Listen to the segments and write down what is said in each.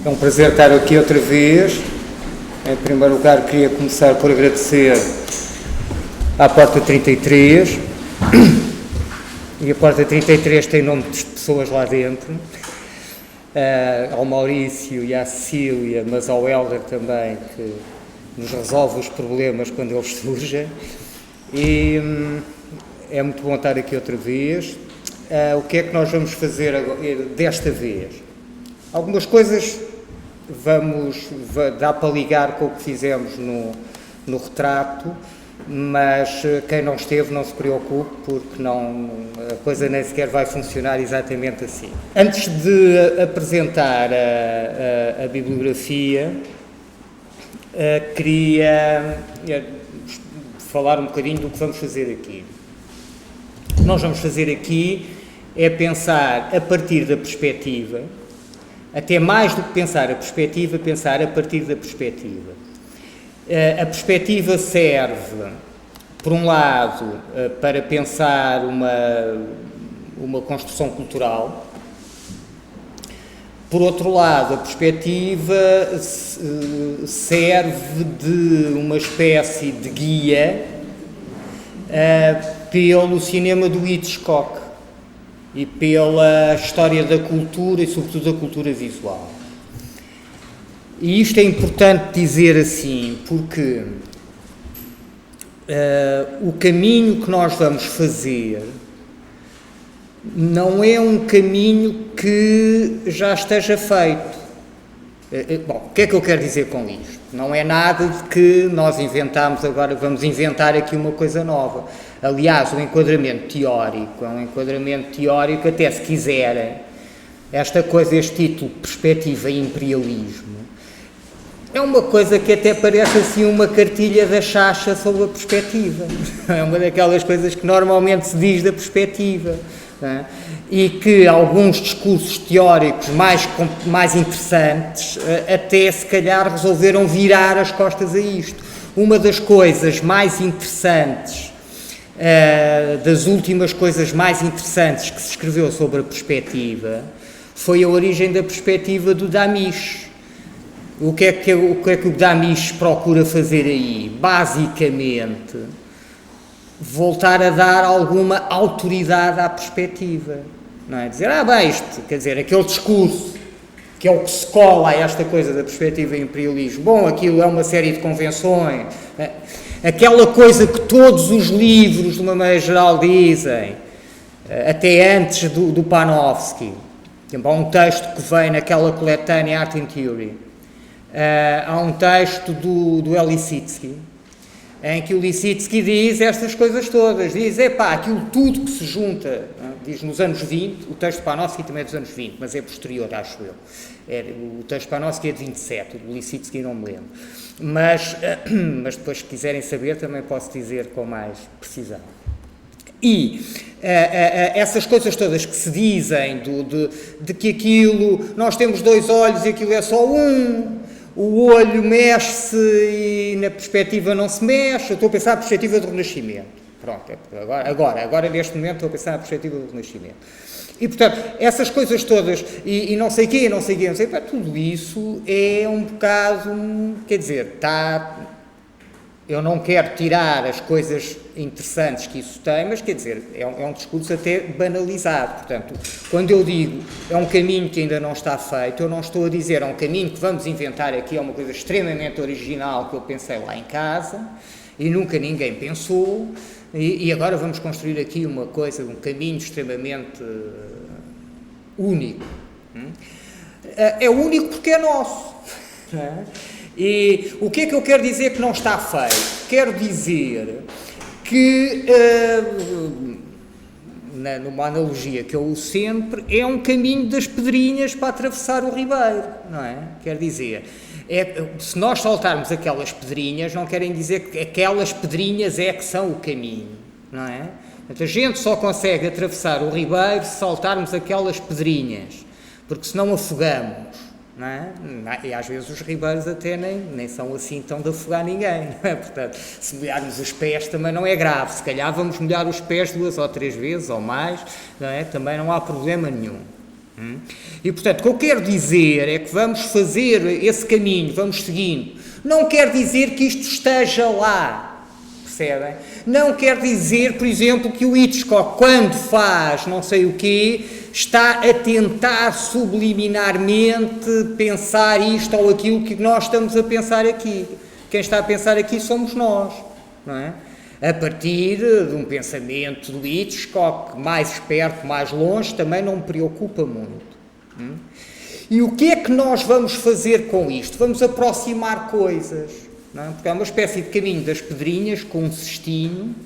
É um prazer estar aqui outra vez. Em primeiro lugar, queria começar por agradecer à Porta 33. E a Porta 33 tem nome de pessoas lá dentro. Ao Maurício e à Cecília, mas ao Helder também, que nos resolve os problemas quando eles surgem. E é muito bom estar aqui outra vez. O que é que nós vamos fazer agora, desta vez? Algumas coisas dá para ligar com o que fizemos no retrato, mas quem não esteve não se preocupe, porque a coisa nem sequer vai funcionar exatamente assim. Antes de apresentar a bibliografia, queria falar um bocadinho do que vamos fazer aqui. O que nós vamos fazer aqui é pensar a partir da perspectiva, até mais do que pensar a perspectiva, pensar a partir da perspectiva. A perspectiva serve, por um lado, para pensar uma construção cultural. Por outro lado, a perspectiva serve de uma espécie de guia pelo cinema do Hitchcock e pela história da cultura e, sobretudo, da cultura visual. E isto é importante dizer assim, porque o caminho que nós vamos fazer não é um caminho que já esteja feito. Bom, o que é que eu quero dizer com isto? Não é nada de que nós inventamos, agora vamos inventar aqui uma coisa nova. Aliás, o enquadramento teórico é um enquadramento teórico, até se quiserem, este título, Perspectiva e Imperialismo, é uma coisa que até parece assim uma cartilha da Chacha sobre a perspectiva. É uma daquelas coisas que normalmente se diz da perspectiva. É? E que alguns discursos teóricos mais interessantes até se calhar resolveram virar as costas a isto. Uma das coisas mais interessantes, das últimas coisas mais interessantes que se escreveu sobre a perspectiva, foi a origem da perspectiva do Damisch. O que é que o Damisch procura fazer aí? Basicamente, voltar a dar alguma autoridade à perspectiva. Não é? Dizer, quer dizer, aquele discurso que é o que se cola a esta coisa da perspectiva e imperialismo, bom, aquilo é uma série de convenções, aquela coisa que todos os livros, de uma maneira geral, dizem, até antes do Panofsky. Há um texto que vem naquela coletânea Art and Theory, há um texto do Lissitzky, em que o Lissitzky diz estas coisas todas, diz, aquilo tudo que se junta, diz nos anos 20, o texto de Panofsky também é dos anos 20, mas é posterior, acho eu. O texto de Panofsky é de 27, o Lissitzky não me lembro. Mas depois, se quiserem saber, também posso dizer com mais precisão. E essas coisas todas que se dizem de que aquilo, nós temos dois olhos e aquilo é só um, o olho mexe-se e na perspectiva não se mexe. Eu estou a pensar na perspectiva do Renascimento. Pronto, agora neste momento estou a pensar na perspectiva do Renascimento. E, portanto, essas coisas todas, e não sei quê, tudo isso é um bocado, quer dizer, eu não quero tirar as coisas interessantes que isso tem, mas, quer dizer, é um discurso até banalizado. Portanto, quando eu digo é um caminho que ainda não está feito, eu não estou a dizer é um caminho que vamos inventar aqui, é uma coisa extremamente original que eu pensei lá em casa e nunca ninguém pensou, e agora vamos construir aqui uma coisa, um caminho extremamente único. É único porque é nosso. Não é? E o que é que eu quero dizer que não está feito? Quero dizer que, numa analogia que eu uso sempre, é um caminho das pedrinhas para atravessar o ribeiro, não é? Quer dizer, se nós saltarmos aquelas pedrinhas, não querem dizer que aquelas pedrinhas é que são o caminho, não é? Portanto, a gente só consegue atravessar o ribeiro se saltarmos aquelas pedrinhas, porque senão afogamos. Não é? E às vezes os ribeiros até nem são assim tão de afogar ninguém, não é? Portanto, se molharmos os pés também não é grave, se calhar vamos molhar os pés 2 ou 3 vezes ou mais, não é? Também não há problema nenhum. E, portanto, o que eu quero dizer é que vamos fazer esse caminho, vamos seguindo. Não quer dizer que isto esteja lá, percebem? Não quer dizer, por exemplo, que o Hitchcock, quando faz não sei o quê, está a tentar subliminarmente pensar isto ou aquilo que nós estamos a pensar aqui. Quem está a pensar aqui somos nós, não é? A partir de um pensamento do Hitchcock mais esperto, mais longe, também não me preocupa muito. E o que é que nós vamos fazer com isto? Vamos aproximar coisas, não é? Porque é uma espécie de caminho das pedrinhas com um cestinho,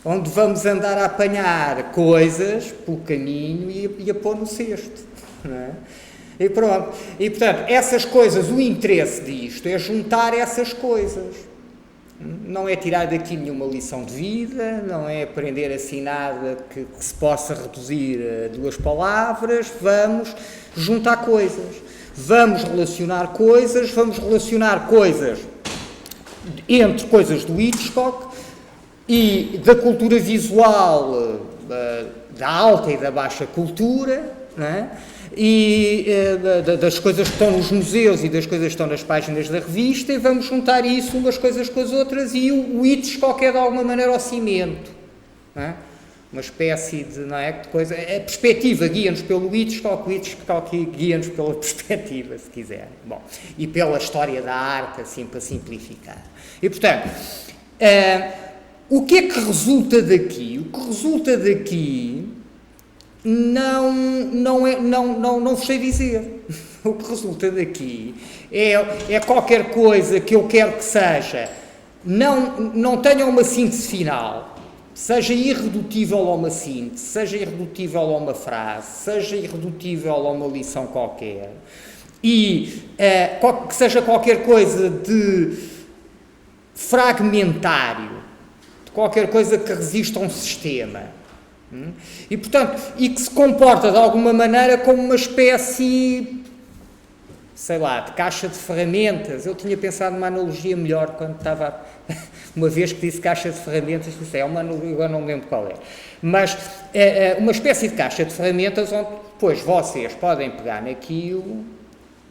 onde vamos andar a apanhar coisas pelo caminho e a pôr no cesto, não é? E pronto. E, portanto, essas coisas, o interesse disto é juntar essas coisas. Não é tirar daqui nenhuma lição de vida, não é aprender assim nada que se possa reduzir a 2 palavras, vamos juntar coisas, vamos relacionar coisas entre coisas do Hitchcock e da cultura visual, da alta e da baixa cultura, não é? E das coisas que estão nos museus e das coisas que estão nas páginas da revista, e vamos juntar isso umas coisas com as outras, e o Hitchcock é de alguma maneira ao cimento, não é? Uma espécie de, não é, de coisa, a perspectiva guia-nos pelo Hitchcock, o Hitchcock guia-nos pela perspectiva, se quiserem, bom, e pela história da arte, assim, para simplificar. E, portanto, o que é que resulta daqui? O que resulta daqui não vos sei dizer. O que resulta daqui é qualquer coisa que eu quero que seja, não tenha uma síntese final, seja irredutível a uma síntese, seja irredutível a uma frase, seja irredutível a uma lição qualquer, e que seja qualquer coisa de fragmentário, de qualquer coisa que resista a um sistema. E, portanto, e que se comporta de alguma maneira como uma espécie, sei lá, de caixa de ferramentas. Eu tinha pensado numa analogia melhor quando estava, uma vez que disse caixa de ferramentas, disse, é uma analogia, agora não me lembro qual é, mas uma espécie de caixa de ferramentas onde depois vocês podem pegar naquilo,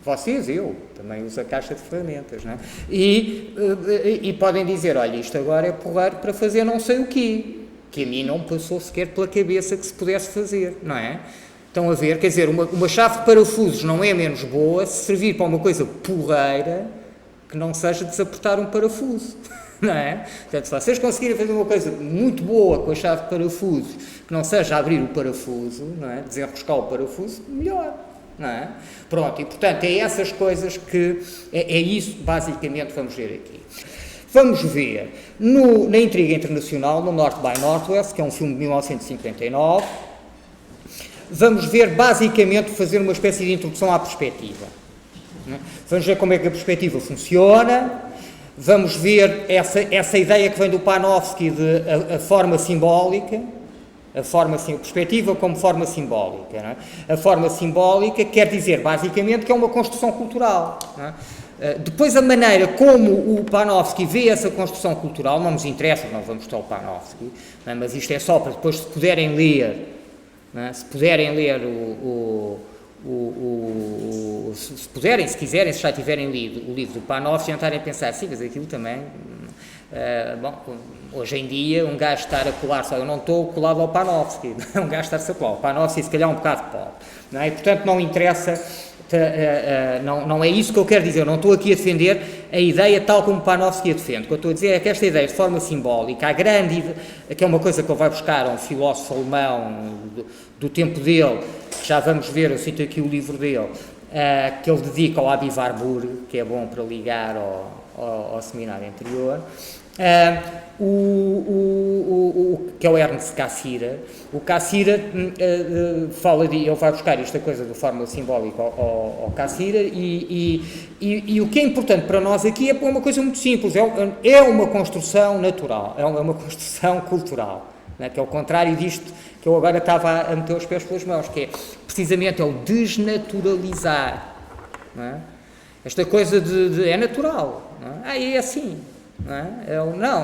vocês, eu também uso a caixa de ferramentas, não é? E podem dizer, olha, isto agora é porreiro para fazer não sei o quê, que a mim não passou sequer pela cabeça que se pudesse fazer, não é? Estão a ver, quer dizer, uma chave de parafusos não é menos boa se servir para uma coisa porreira que não seja desapertar um parafuso, não é? Portanto, se vocês conseguirem fazer uma coisa muito boa com a chave de parafusos, que não seja abrir o parafuso, não é? Desenroscar o parafuso, melhor, não é? Pronto, e portanto é essas coisas que, é isso basicamente vamos ver aqui. Vamos ver na Intriga Internacional, no North by Northwest, que é um filme de 1959, vamos ver basicamente fazer uma espécie de introdução à perspectiva. Vamos ver como é que a perspectiva funciona, vamos ver essa ideia que vem do Panofsky de a forma simbólica, a perspectiva como forma simbólica. Não é? A forma simbólica quer dizer basicamente que é uma construção cultural. Não é? Depois a maneira como o Panofsky vê essa construção cultural, não nos interessa, não vamos ter o Panofsky, não é? Mas isto é só para depois se puderem ler, não é? Se puderem ler se puderem, se quiserem, se já tiverem lido o livro do Panofsky, tentarem pensar, sim, mas aquilo também, bom, hoje em dia um gajo estar a colar só, eu não estou colado ao Panofsky, um gajo estar-se a colar, o Panofsky se calhar um bocado pobre, não é? E portanto não interessa. Não é isso que eu quero dizer, eu não estou aqui a defender a ideia tal como Panofsky a defende. O que eu estou a dizer é que esta ideia de forma simbólica, a grande ideia, que é uma coisa que ele vai buscar a um filósofo alemão do tempo dele, que já vamos ver, eu cito aqui o livro dele, que ele dedica ao Abi Warburg, que é bom para ligar ao seminário anterior, que é o Ernst Cassirer. O Cassirer ele vai buscar esta coisa de forma simbólica ao Cassirer e o que é importante para nós aqui é uma coisa muito simples, é uma construção natural, é uma construção cultural, né, que é o contrário disto que eu agora estava a meter os pés pelas mãos, que é precisamente o desnaturalizar, não é? Esta coisa é natural, não é? É assim. Não é?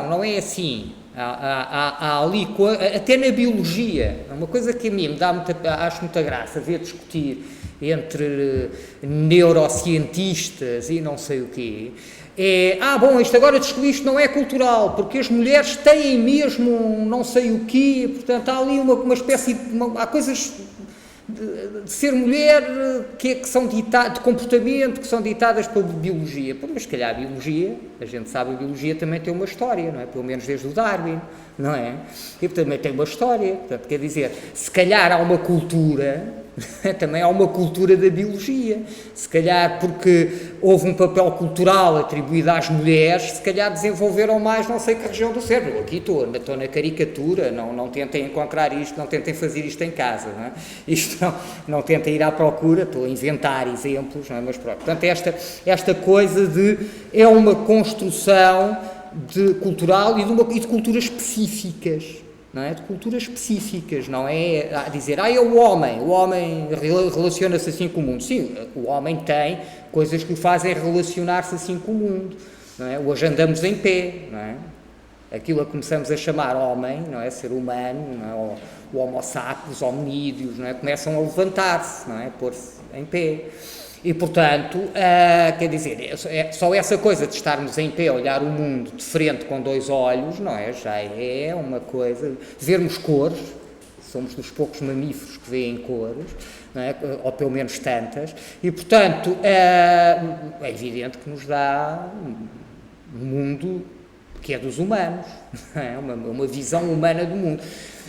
Não é assim. Há ali, até na biologia, uma coisa que a mim me dá acho muita graça ver discutir entre neurocientistas e não sei o quê, bom, isto agora isto não é cultural, porque as mulheres têm mesmo não sei o quê, portanto há ali uma espécie há coisas de ser mulher que são ditadas, de comportamento, que são ditadas pela biologia. Mas se calhar a biologia, a gente sabe, a biologia também tem uma história, não é? Pelo menos desde o Darwin, não é? E também tem uma história, portanto, quer dizer, se calhar há uma cultura, também há uma cultura da biologia, se calhar porque houve um papel cultural atribuído às mulheres, se calhar desenvolveram mais não sei que região do cérebro. Aqui estou na caricatura, não tentem encontrar isto, não tentem fazer isto em casa, não é? Isto não tentem ir à procura, estou a inventar exemplos, não é? Mas pronto, portanto esta coisa é uma construção cultural e de culturas específicas. Não é? De culturas específicas, não é a dizer, é o homem relaciona-se assim com o mundo. Sim, o homem tem coisas que o fazem relacionar-se assim com o mundo, não é? Hoje andamos em pé, não é? Aquilo a que começamos a chamar homem, não é? Ser humano, não é? O homo sapiens, os hominídeos, não é? Começam a levantar-se, não é? Pôr-se em pé. E, portanto, quer dizer, só essa coisa de estarmos em pé, olhar o mundo de frente com dois olhos, não é? Já é uma coisa, vermos cores, somos dos poucos mamíferos que veem cores, não é? Ou pelo menos tantas, e, portanto, é evidente que nos dá um mundo que é dos humanos, não é? Uma visão humana do mundo.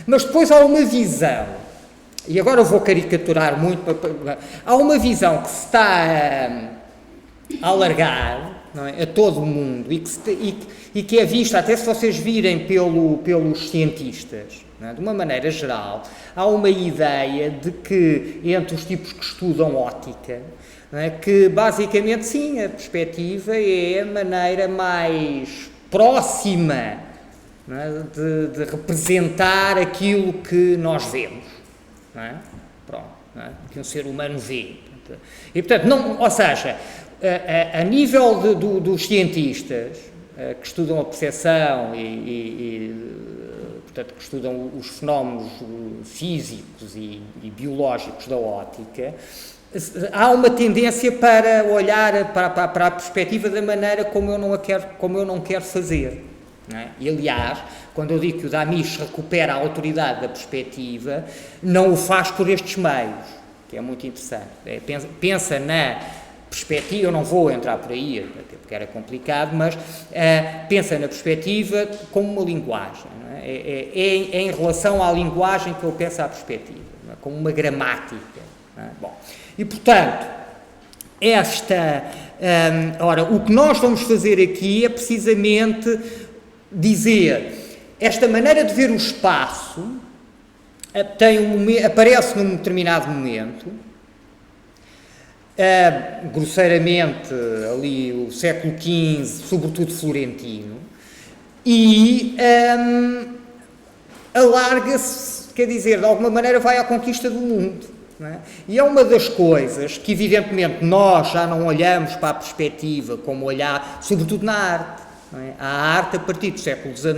Mas depois há uma visão. E agora eu vou caricaturar muito, há uma visão que se está a alargar, não é, a todo o mundo e que é vista, até se vocês virem pelos cientistas, não é, de uma maneira geral, há uma ideia de que entre os tipos que estudam óptica, não é, que basicamente sim, a perspectiva é a maneira mais próxima, não é, de representar aquilo que nós vemos. Não é? Pronto, não é? Que um ser humano vê. E, portanto, ou seja, a nível dos cientistas que estudam a percepção portanto, que estudam os fenómenos físicos e biológicos da óptica, há uma tendência para olhar para a perspectiva da maneira como eu não quero fazer. Não é? E, aliás, quando eu digo que o Damisch recupera a autoridade da perspectiva, não o faz por estes meios, que é muito interessante. Pensa na perspectiva, eu não vou entrar por aí, até porque era complicado, mas pensa na perspectiva como uma linguagem. Não é? É em relação à linguagem que eu penso à perspectiva, não é? Como uma gramática. Não é? Bom, e, portanto, ora, o que nós vamos fazer aqui é precisamente dizer, esta maneira de ver o espaço aparece num determinado momento, grosseiramente ali o século XV, sobretudo florentino, e alarga-se, quer dizer, de alguma maneira vai à conquista do mundo. Não é? E é uma das coisas que, evidentemente, nós já não olhamos para a perspectiva como olhar, sobretudo na arte. Não é? A arte, a partir do século XIX,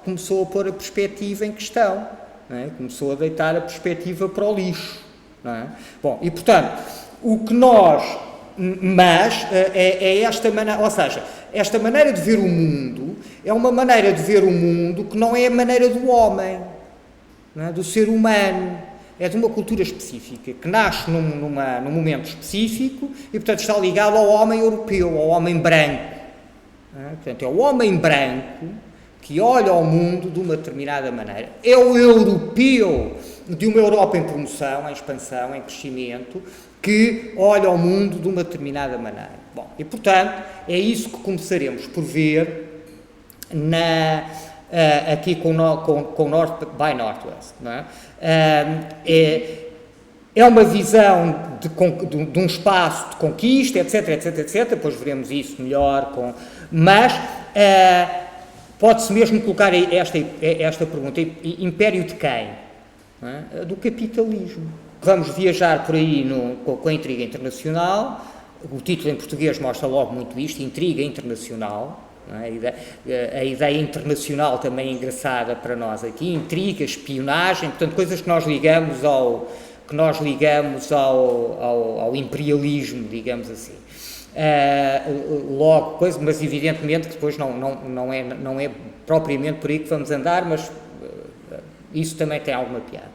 começou a pôr a perspectiva em questão, não é? Começou a deitar a perspectiva para o lixo. Não é? Bom, e portanto, o que mas é esta maneira, ou seja, esta maneira de ver o mundo é uma maneira de ver o mundo que não é a maneira do homem, não é? Do ser humano. É de uma cultura específica, que nasce num momento específico e, portanto, está ligado ao homem europeu, ao homem branco. Portanto, é o homem branco que olha ao mundo de uma determinada maneira. É o europeu de uma Europa em promoção, em expansão, em crescimento, que olha ao mundo de uma determinada maneira. Bom, e, portanto, é isso que começaremos por ver aqui com North by Northwest. Não é? É uma visão de um espaço de conquista, etc, etc, etc. Depois veremos isso melhor. Mas pode-se mesmo colocar esta pergunta: império de quem? Não é? Do capitalismo. Vamos viajar por aí com a intriga internacional. O título em português mostra logo muito isto: intriga internacional. não é? A ideia internacional também é engraçada para nós aqui, intriga, espionagem, portanto, coisas que nós ligamos ao imperialismo, digamos assim. Logo, coisa, mas evidentemente que depois não é propriamente por aí que vamos andar, mas isso também tem alguma piada.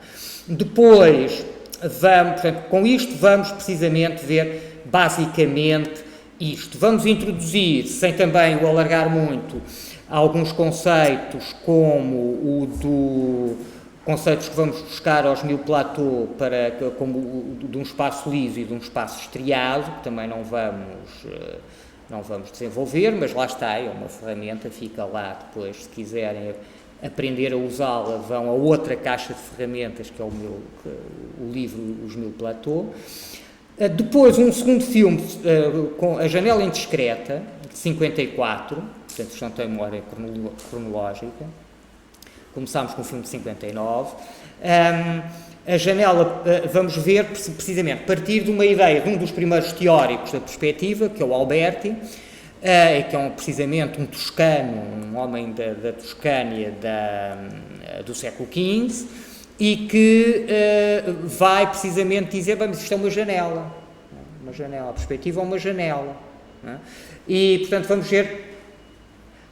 Depois, portanto, com isto vamos precisamente ver basicamente isto. Vamos introduzir, sem também o alargar muito, alguns conceitos como conceitos que vamos buscar aos Mille Plateaux como de um espaço liso e de um espaço estriado, que também não vamos desenvolver, mas lá está, é uma ferramenta, fica lá depois, se quiserem aprender a usá-la, vão a outra caixa de ferramentas, que é o livro Os Mille Plateaux. Depois, um segundo filme, com A Janela Indiscreta, de 54, portanto, isto não tem memória cronológica. Começámos com o filme de 59. A janela, vamos ver precisamente, partir de uma ideia de um dos primeiros teóricos da perspectiva, que é o Alberti, que é precisamente um toscano, um homem da Toscânia do século XV, e que vai precisamente dizer, vamos, isto é uma janela, a perspectiva é uma janela, não é? E, portanto,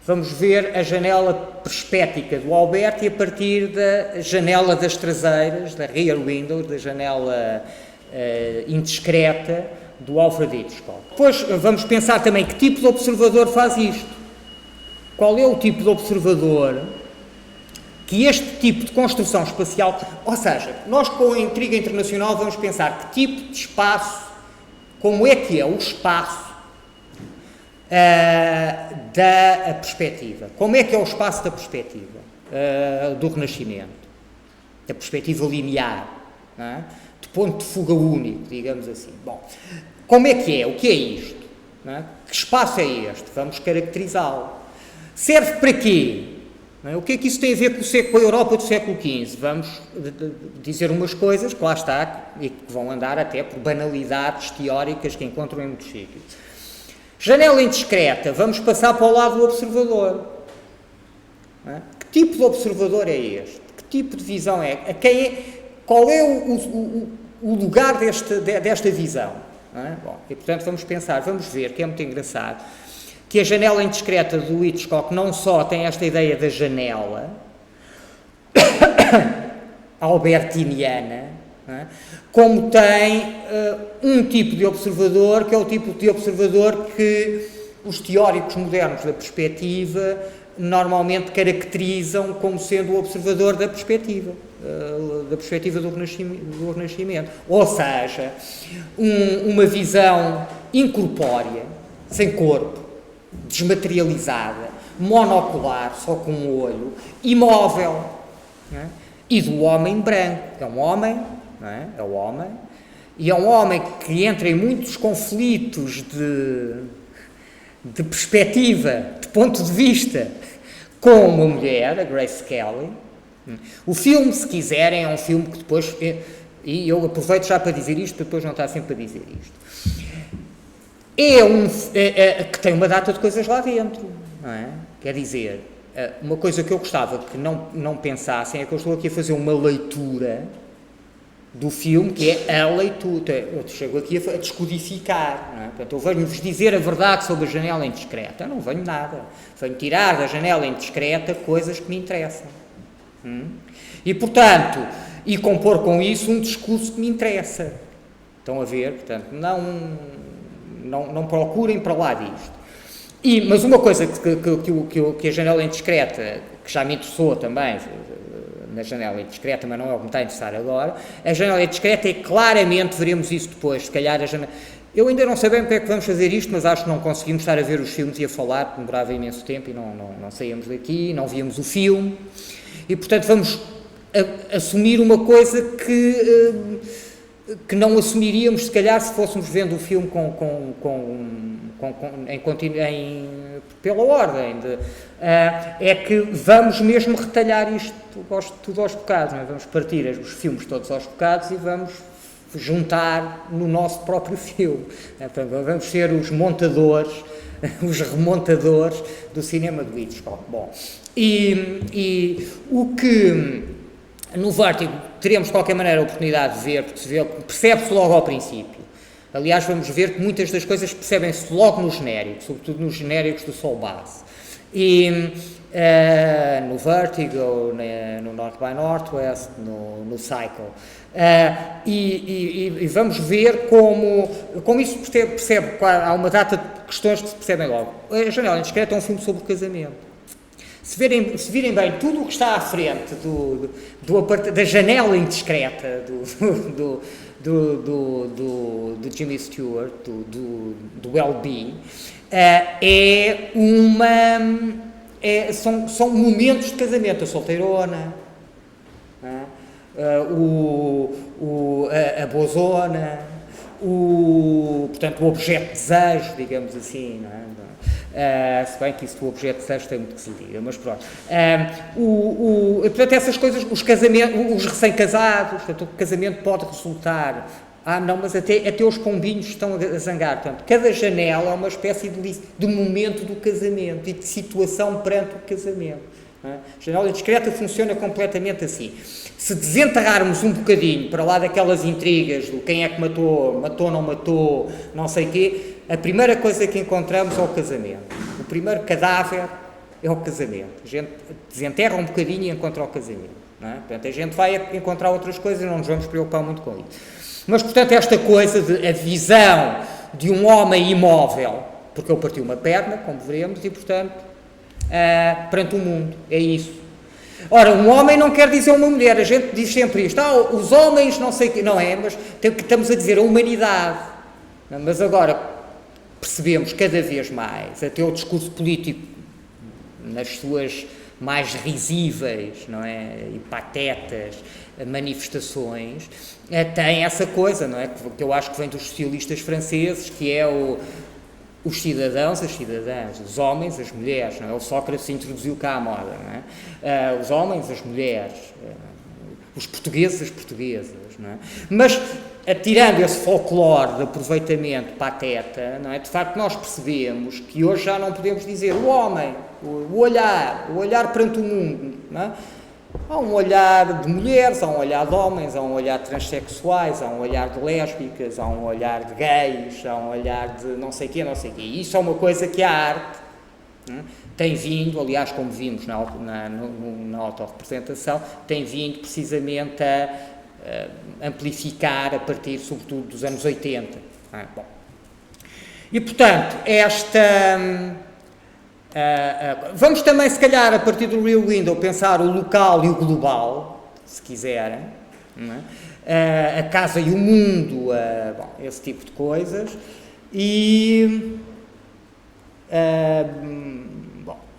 vamos ver a janela perspética do Alberti a partir da janela das traseiras, da rear window, da janela indiscreta do Alfred Hitchcock. Depois vamos pensar também que tipo de observador faz isto. Qual é o tipo de observador que este tipo de construção espacial... Ou seja, nós com a intriga internacional vamos pensar que tipo de espaço, como é que é o espaço da perspectiva. Como é que é o espaço da perspectiva do Renascimento? Da perspectiva linear, não é? De ponto de fuga único, digamos assim. Bom, como é que é? O que é isto? Não é? Que espaço é este? Vamos caracterizá-lo. Serve para quê? Não é? O que é que isso tem a ver com a Europa do século XV? Vamos dizer umas coisas que lá está e que vão andar até por banalidades teóricas que encontram em muitos sítios. Janela indiscreta, vamos passar para o lado do observador. Não é? Que tipo de observador é este? Que tipo de visão é? Qual é o lugar desta visão? Não é? Bom, e portanto vamos ver, que é muito engraçado, que a janela indiscreta do Hitchcock não só tem esta ideia da janela albertiniana, não é? Como tem um tipo de observador, que é o tipo de observador que os teóricos modernos da perspectiva normalmente caracterizam como sendo o observador da perspectiva do Renascimento. Ou seja, uma visão incorpórea, sem corpo, desmaterializada, monocular, só com um olho, imóvel, não é? E do homem branco. É um homem, não é? É o homem, e é um homem que entra em muitos conflitos de perspectiva, de ponto de vista, com uma mulher, a Grace Kelly. O filme, se quiserem, é um filme que depois, e eu aproveito já para dizer isto, para depois não estar sempre a dizer isto, que tem uma data de coisas lá dentro, não é? Quer dizer, uma coisa que eu gostava que não pensassem é que eu estou aqui a fazer uma leitura do filme, que é a leitura. Eu chego aqui a descodificar, não é? Portanto, eu venho-vos dizer a verdade sobre a janela indiscreta. Eu não venho nada. Venho tirar da janela indiscreta coisas que me interessam. E, portanto, e compor com isso um discurso que me interessa. Estão a ver? Portanto, não procurem para lá disto. Mas uma coisa que a janela indiscreta, que já me interessou também, na janela indiscreta, mas não é o que me está a interessar agora, a janela indiscreta é claramente, veremos isso depois, se calhar a janela... Eu ainda não sei bem porque é que vamos fazer isto, mas acho que não conseguimos estar a ver os filmes e a falar, porque demorava imenso tempo e não saíamos daqui, não víamos o filme, e portanto vamos assumir uma coisa que não assumiríamos, se calhar, se fôssemos vendo o filme pela ordem. É que vamos mesmo retalhar isto tudo aos bocados, não é? Vamos partir os filmes todos aos bocados e vamos juntar no nosso próprio filme. Portanto, vamos ser os montadores os remontadores do cinema de Hitchcock. Bom, e o que no Vértigo teremos de qualquer maneira a oportunidade de ver, porque percebe-se logo ao princípio. Aliás, vamos ver que muitas das coisas percebem-se logo no genérico, sobretudo nos genéricos do Soul Bass. E no Vertigo, no North by Northwest, no Cycle. E vamos ver como isso percebe, há uma data de questões que se percebem logo. A Janela Indiscreta é um filme sobre o casamento. Se virem bem, tudo o que está à frente da janela indiscreta do Jimmy Stewart, do LB, são momentos de casamento, a solteirona, a bozona, portanto, o objeto de desejo, digamos assim, não é? Se bem que isso do objeto de desejo tem muito que se diga, mas pronto. Portanto, essas coisas, os casamentos, os recém-casados, portanto, o casamento pode resultar. Não, mas até os pombinhos estão a zangar. Portanto, cada janela é uma espécie de momento do casamento e de situação perante o casamento. A janela indiscreta funciona completamente assim. Se desenterrarmos um bocadinho para lá daquelas intrigas do quem é que matou, não matou, não sei o quê, a primeira coisa que encontramos é o casamento. O primeiro cadáver é o casamento. A gente desenterra um bocadinho e encontra o casamento. Não é? Portanto, a gente vai encontrar outras coisas e não nos vamos preocupar muito com isso. Mas, portanto, esta coisa de a visão de um homem imóvel, porque ele partiu uma perna, como veremos, e, portanto, perante o mundo, é isso. Ora, um homem não quer dizer uma mulher, a gente diz sempre isto, os homens não sei o quê, não é, mas estamos a dizer a humanidade. Mas agora percebemos cada vez mais, até o discurso político, nas suas mais risíveis, não é, e patetas manifestações, tem essa coisa, não é, que eu acho que vem dos socialistas franceses, que é os cidadãos, as cidadãs, os homens, as mulheres, não é? O Sócrates introduziu cá a moda, não é? Os homens, as mulheres, os portugueses, as portuguesas, não é? Mas, tirando esse folclore de aproveitamento pateta, não é? De facto nós percebemos que hoje já não podemos dizer o homem, o olhar perante o mundo, não é? Há um olhar de mulheres, há um olhar de homens, há um olhar de transexuais, há um olhar de lésbicas, há um olhar de gays, há um olhar de não sei o quê. E isso é uma coisa que a arte tem vindo, aliás, como vimos na autorrepresentação, tem vindo precisamente a amplificar a partir, sobretudo, dos anos 80. Bom. E, portanto, vamos também, se calhar, a partir do Rear Window, pensar o local e o global, se quiserem, não é? A casa e o mundo, esse tipo de coisas. E,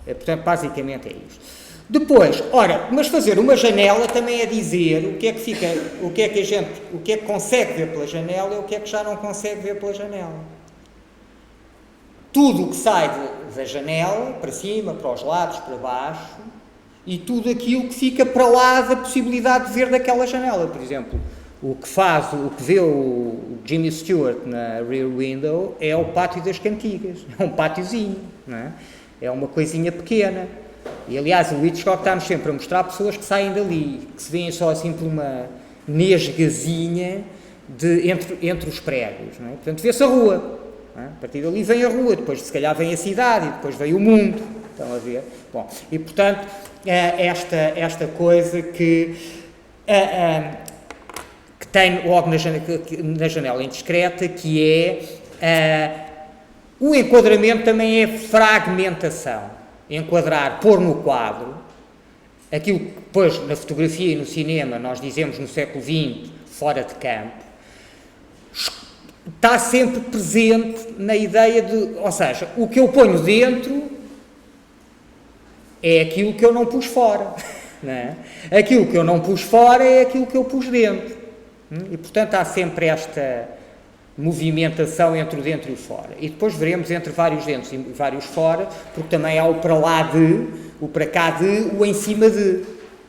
portanto, basicamente é isto. Depois, mas fazer uma janela também é dizer o que é que consegue ver pela janela e o que é que já não consegue ver pela janela. Tudo o que sai da janela, para cima, para os lados, para baixo, e tudo aquilo que fica para lá da possibilidade de ver daquela janela. Por exemplo, o que vê o Jimmy Stewart na Rear Window é o pátio das cantigas. É um pátiozinho, não é? É uma coisinha pequena. E, aliás, o Hitchcock está-nos sempre a mostrar pessoas que saem dali, que se veem só assim por uma nesgazinha entre os prédios, não é? Portanto, vê-se a rua. A partir dali vem a rua, depois se calhar vem a cidade e depois vem o mundo, estão a ver? Bom, e portanto, esta coisa que tem logo na janela indiscreta, que é o enquadramento também é fragmentação, enquadrar, pôr no quadro, aquilo que depois na fotografia e no cinema nós dizemos no século XX, fora de campo, está sempre presente na ideia ou seja, o que eu ponho dentro é aquilo que eu não pus fora, não é? Aquilo que eu não pus fora é aquilo que eu pus dentro, e portanto há sempre esta movimentação entre o dentro e o fora, e depois veremos entre vários dentro e vários fora, porque também há o para lá de, o para cá de, o em cima de,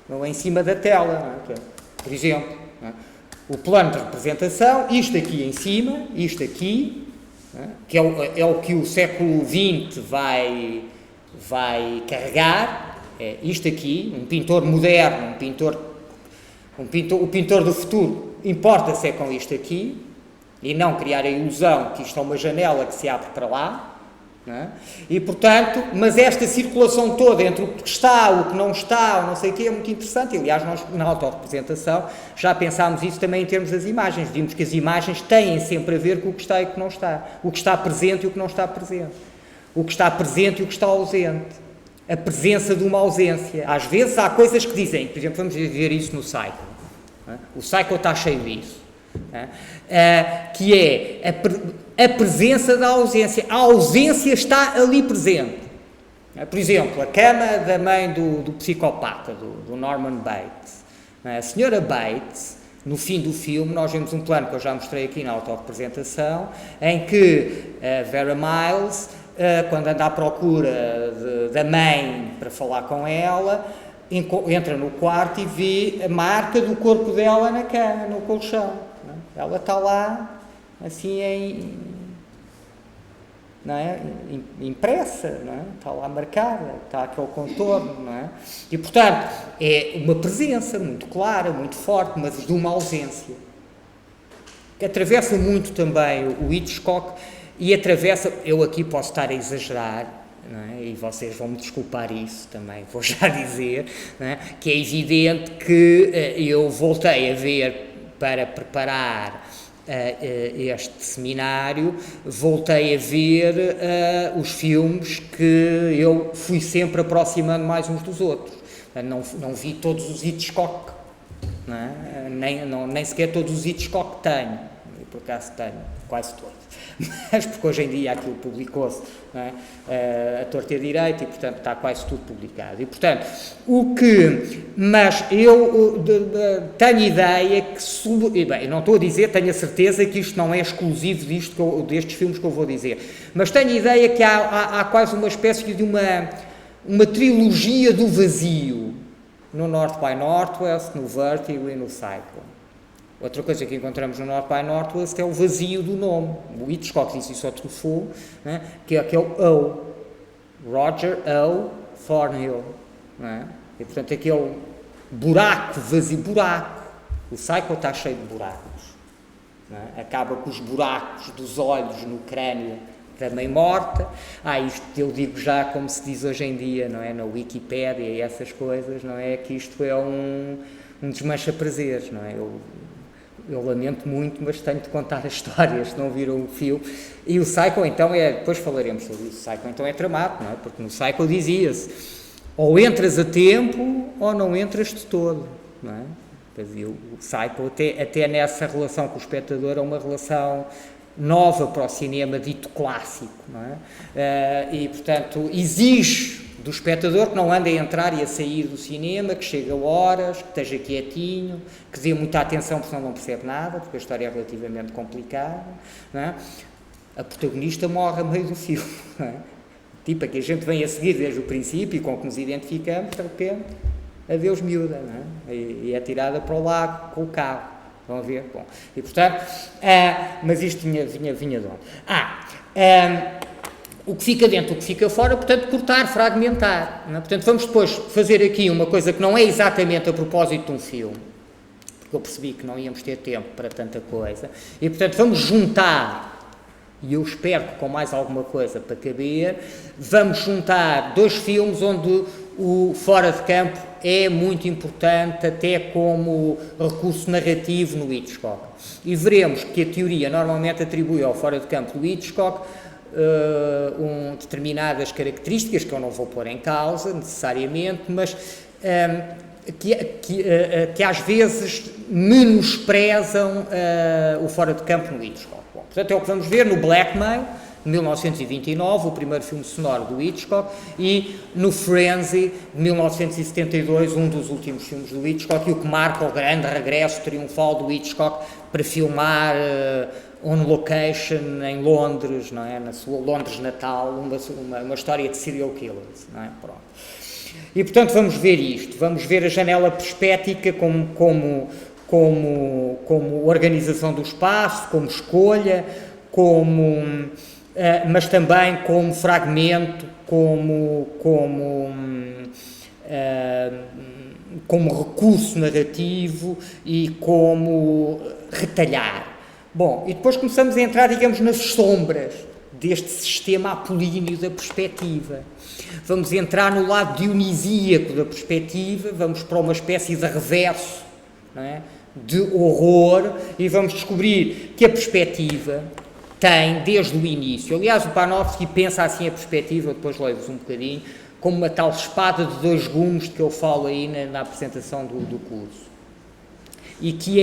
o em cima da tela, não é? Por exemplo, não é? O plano de representação, isto aqui em cima, isto aqui, que é o que o século XX vai carregar, isto aqui, um pintor moderno, o pintor do futuro, importa-se com isto aqui, e não criar a ilusão que isto é uma janela que se abre para lá, não é? E portanto, mas esta circulação toda entre o que está, o que não está, o não sei o quê, é muito interessante. Aliás, nós na autorrepresentação já pensámos isso também em termos das imagens. Vimos que as imagens têm sempre a ver com o que está e o que não está, o que está presente e o que não está presente, o que está presente e o que está ausente, a presença de uma ausência. Às vezes há coisas que dizem, por exemplo, vamos ver isso no Cycle, não é? O Cycle está cheio disso, não é? Que é a presença da ausência. A ausência está ali presente. Por exemplo, a cama da mãe do psicopata, do Norman Bates. A senhora Bates, no fim do filme, nós vemos um plano que eu já mostrei aqui na autorrepresentação, em que a Vera Miles, quando anda à procura da mãe para falar com ela, entra no quarto e vê a marca do corpo dela na cama, no colchão. Ela está lá, assim, não é? Impressa, não é? Está lá marcada, está aquele contorno, não é? E, portanto, é uma presença muito clara, muito forte, mas de uma ausência. Que atravessa muito também o Hitchcock e atravessa, eu aqui posso estar a exagerar, não é? E vocês vão me desculpar isso também, vou já dizer, não é? Que é evidente que eu voltei a ver para preparar este seminário, voltei a ver os filmes que eu fui sempre aproximando mais uns dos outros. Não vi todos os Hitchcock, não é? Nem sequer todos os Hitchcock tenho, por acaso tenho quase todos. Mas porque hoje em dia aquilo publicou-se, não é? A torta e a direita, e portanto está quase tudo publicado. E portanto, mas eu tenho ideia que, bem, não estou a dizer, tenho a certeza que isto não é exclusivo destes filmes que eu vou dizer, mas tenho a ideia que há quase uma espécie de uma trilogia do vazio no North by Northwest, no Vertigo e no Cycle. Outra coisa que encontramos no North by Northwest é o vazio do nome. O Hitchcock disse isso ao Truffaut, né? Que é aquele O, Roger O. Thornhill, né? E portanto aquele buraco, vazio, buraco. O Cycle está cheio de buracos, né? Acaba com os buracos dos olhos no crânio da mãe morta. Isto eu digo já como se diz hoje em dia, não é? Na Wikipédia e essas coisas, não é? Que isto é um desmancha-prazeres, não é? Eu lamento muito, mas tenho de contar as histórias, se não viram o filme. E o Cycle, então, depois falaremos sobre isso, o Cycle, então, é tramado, não é? Porque no Cycle dizia-se, ou entras a tempo, ou não entras de todo, não é? O Cycle, até nessa relação com o espectador, é uma relação nova para o cinema dito clássico, não é? E, portanto, exige do espectador que não ande a entrar e a sair do cinema, que chegue a horas, que esteja quietinho, que dê muita atenção porque senão não percebe nada, porque a história é relativamente complicada, não é? A protagonista morre a meio do filme, não é? Tipo a que a gente vem a seguir desde o princípio e com que nos identificamos, de repente, adeus miúda, não é? E é tirada para o lago com o carro, vão ver? Bom, e portanto, mas isto vinha de onde? O que fica dentro, o que fica fora, portanto, cortar, fragmentar. Não é? Portanto, vamos depois fazer aqui uma coisa que não é exatamente a propósito de um filme, porque eu percebi que não íamos ter tempo para tanta coisa, e, portanto, vamos juntar, e eu espero que com mais alguma coisa para caber, vamos juntar dois filmes onde o fora de campo é muito importante, até como recurso narrativo no Hitchcock. E veremos que a teoria normalmente atribui ao fora de campo do Hitchcock determinadas características que eu não vou pôr em causa necessariamente, mas que às vezes menosprezam o fora de campo no Hitchcock. Bom, portanto, é o que vamos ver no Blackmail, de 1929, o primeiro filme sonoro do Hitchcock, e no Frenzy, de 1972, um dos últimos filmes do Hitchcock, e o que marca o grande regresso triunfal do Hitchcock para filmar on location em Londres, não é? Na sua Londres natal, uma história de serial killers, não é? Pronto. E, portanto, vamos ver isto, vamos ver a janela perspética como organização do espaço, como escolha, mas também como fragmento, como recurso narrativo e como retalhar. Bom, e depois começamos a entrar, digamos, nas sombras deste sistema apolíneo da perspectiva. Vamos entrar no lado dionisíaco da perspectiva, vamos para uma espécie de reverso, não é? De horror, e vamos descobrir que a perspectiva tem, desde o início, aliás, o Panofsky pensa assim a perspectiva, depois leio-vos um bocadinho, como uma tal espada de dois gumes de que eu falo aí na apresentação do curso. E que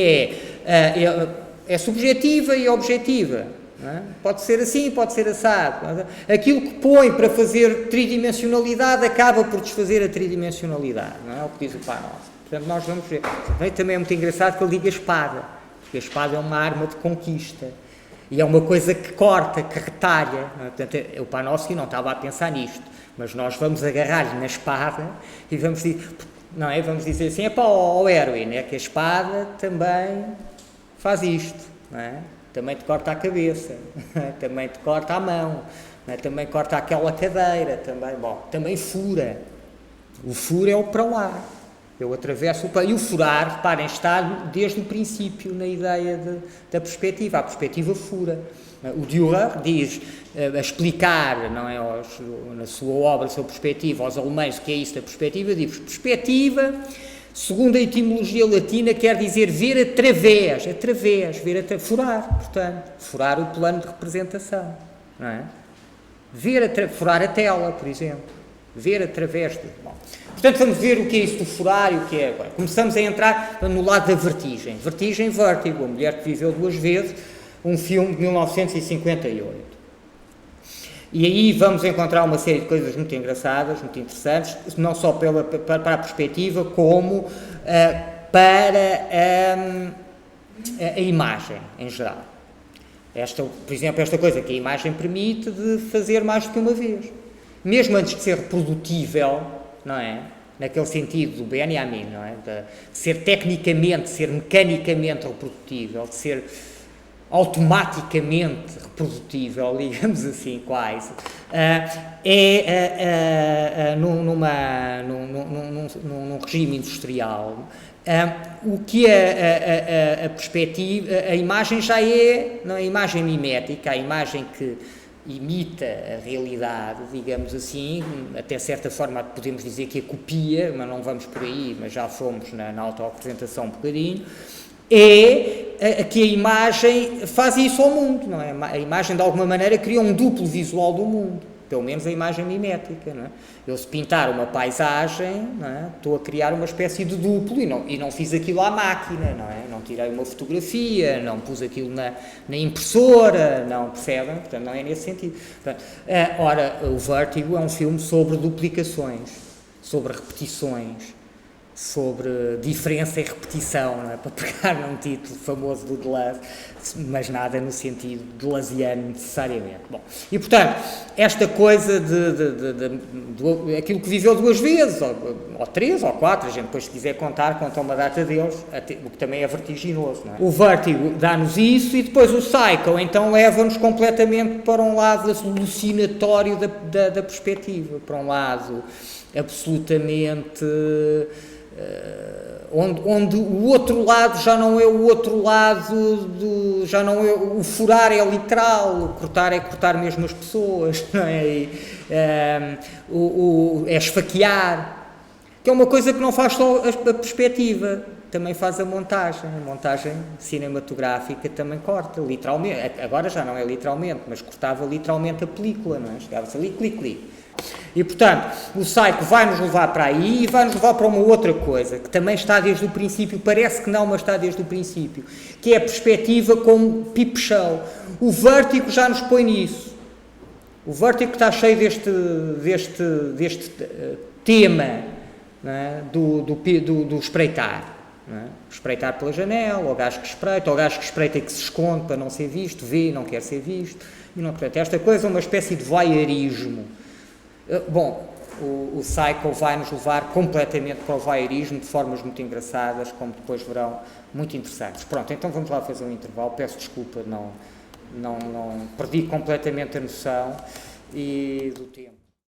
é subjetiva e objetiva. Não é? Pode ser assim, pode ser assado. Aquilo que põe para fazer tridimensionalidade acaba por desfazer a tridimensionalidade. Não é o que diz o Panofsky. Portanto, nós vamos ver. Também é muito engraçado que ele diga espada, porque a espada é uma arma de conquista. E é uma coisa que corta, que retalha. Não é? Portanto, o Panofsky não estava a pensar nisto, mas nós vamos agarrar-lhe na espada e vamos dizer, não é? Vamos dizer assim, é para o Erwin, é que a espada também faz isto, não é? Também te corta a cabeça, também te corta a mão, não é? Também corta aquela cadeira, também fura. O furo é o para lá. Eu atravesso e o furar, reparem, está desde o princípio na ideia da perspectiva. A perspectiva fura. O Dürer diz, a explicar, não é, na sua obra sobre perspectiva, aos alemães o que é isso da perspectiva, diz perspectiva, segundo a etimologia latina, quer dizer ver através, furar, portanto, furar o plano de representação, não é? Furar a tela, por exemplo, ver através de... Bom, portanto, vamos ver o que é isso do furar e o que é agora. Começamos a entrar no lado da vertigem. Vértigo, a mulher que viveu duas vezes, um filme de 1958. E aí vamos encontrar uma série de coisas muito engraçadas, muito interessantes, não só para a perspectiva, como para a imagem em geral. Por exemplo, esta coisa que a imagem permite de fazer mais do que uma vez. Mesmo antes de ser reprodutível, não é? Naquele sentido do Benjamin, não é? De ser tecnicamente, ser mecanicamente reprodutível, de ser automaticamente reprodutível, digamos assim, quase, num regime industrial, o que a perspectiva, a imagem já é, não, a imagem mimética, a imagem que imita a realidade, digamos assim, até certa forma podemos dizer que a copia, mas não vamos por aí, mas já fomos na autoapresentação um bocadinho, é que a imagem faz isso ao mundo, não é? A imagem de alguma maneira cria um duplo visual do mundo, pelo menos a imagem mimética, não é? Eu se pintar uma paisagem, não é? Estou a criar uma espécie de duplo e não fiz aquilo à máquina, não é? Não tirei uma fotografia, não pus aquilo na impressora, não percebem? Portanto, não é nesse sentido. Portanto, ora, o Vértigo é um filme sobre duplicações, sobre repetições, sobre diferença e repetição, não é? Para pegar num título famoso do Deleuze, mas nada no sentido deleuziano necessariamente. Bom, e portanto, esta coisa de aquilo que viveu duas vezes, ou três, ou quatro, a gente depois se quiser conta uma data deles, o que também é vertiginoso, não é? O Vértigo dá-nos isso e depois o Psycho, então leva-nos completamente para um lado alucinatório da perspectiva, para um lado absolutamente... onde o outro lado já não é o outro lado, já não é, o furar é literal, o cortar é cortar mesmo as pessoas, não é? É esfaquear, que é uma coisa que não faz só a perspectiva, também faz a montagem cinematográfica também corta, literalmente, agora já não é literalmente, mas cortava literalmente a película, não é? Chegava-se ali, clique. E, portanto, o Psycho vai-nos levar para aí e vai-nos levar para uma outra coisa, que também está desde o princípio, parece que não, mas está desde o princípio, que é a perspectiva como peep show. O Vértigo já nos põe nisso. O Vértigo está cheio deste tema, não é? do espreitar. Não é? Espreitar pela janela, ou o gajo que espreita e que se esconde para não ser visto, vê, não quer ser visto. E não, portanto, esta coisa é uma espécie de voyeurismo. Bom, o Psycho vai-nos levar completamente para o voyeurismo de formas muito engraçadas, como depois verão, muito interessantes. Pronto, então vamos lá fazer um intervalo. Peço desculpa Não perdi completamente a noção e do tempo.